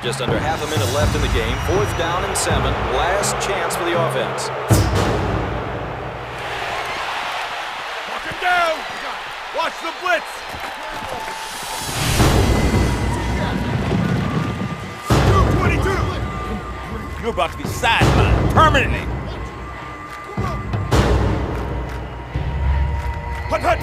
Just under half a minute left in the game. 4th down and 7. Last chance for the offense. Walk him down. Watch the blitz. 222. You're about to be sidelined permanently. Hut, hut.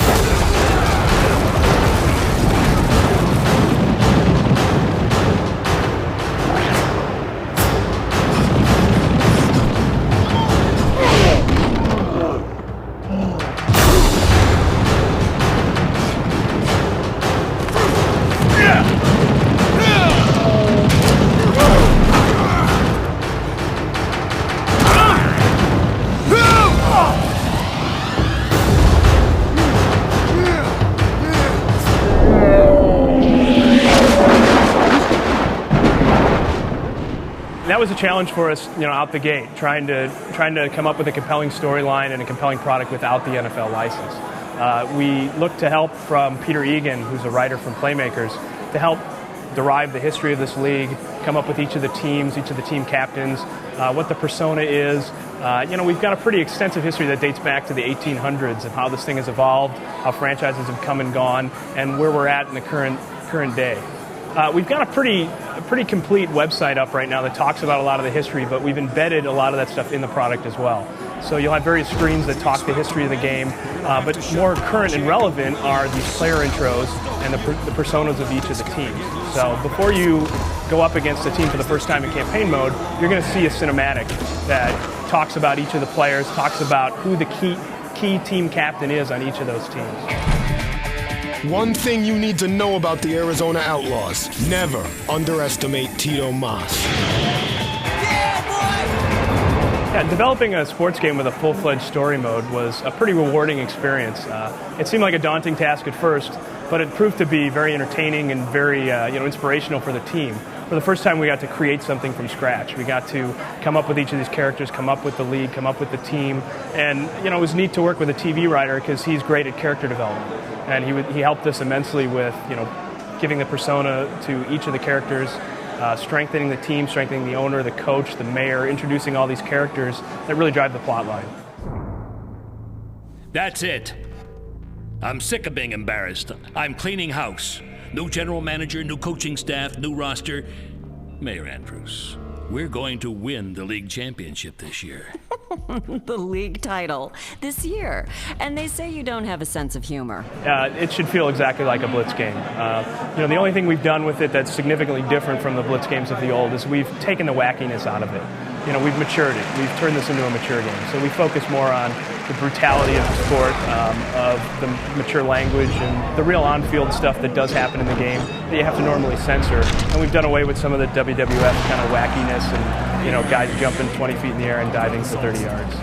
That was a challenge for us, out the gate, trying to come up with a compelling storyline and a compelling product without the NFL license. We looked to help from Peter Egan, who's a writer from Playmakers, to help derive the history of this league, come up with each of the teams, each of the team captains, what the persona is. We've got a pretty extensive history that dates back to the 1800s of how this thing has evolved, how franchises have come and gone, and where we're at in the current day. We've got a pretty complete website up right now that talks about a lot of the history, but we've embedded a lot of that stuff in the product as well. So you'll have various screens that talk the history of the game, but more current and relevant are these player intros and the personas of each of the teams. So before you go up against a team for the first time in campaign mode, you're going to see a cinematic that talks about each of the players, talks about who the key team captain is on each of those teams. One thing you need to know about the Arizona Outlaws: never underestimate Tito Mas. Yeah, developing a sports game with a full-fledged story mode was a pretty rewarding experience. It seemed like a daunting task at first, but it proved to be very entertaining and very inspirational for the team. For the first time, we got to create something from scratch. We got to come up with each of these characters, come up with the league, come up with the team, and it was neat to work with a TV writer because he's great at character development. And he helped us immensely with, giving the persona to each of the characters, strengthening the team, strengthening the owner, the coach, the mayor, introducing all these characters that really drive the plot line. That's it. I'm sick of being embarrassed. I'm cleaning house. New general manager, new coaching staff, new roster. Mayor Andrews, we're going to win the league championship this year. The league title this year. And they say you don't have a sense of humor. It should feel exactly like a blitz game. The only thing we've done with it that's significantly different from the blitz games of the old is we've taken the wackiness out of it. We've matured it. We've turned this into a mature game. So we focus more on the brutality of the sport, of the mature language, and the real on-field stuff that does happen in the game that you have to normally censor. And we've done away with some of the WWF kind of wackiness and, guys jumping 20 feet in the air and diving for 30 yards.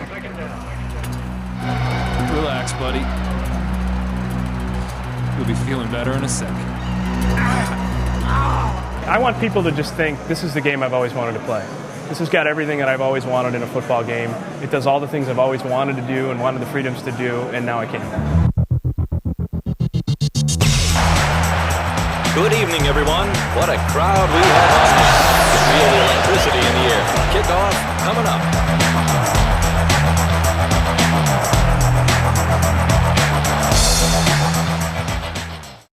Relax, buddy. You'll be feeling better in a sec. I want people to just think, this is the game I've always wanted to play. This has got everything that I've always wanted in a football game. It does all the things I've always wanted to do and wanted the freedoms to do, and now I can. Good evening, everyone. What a crowd we have. Feel the electricity in the air. Kickoff coming up.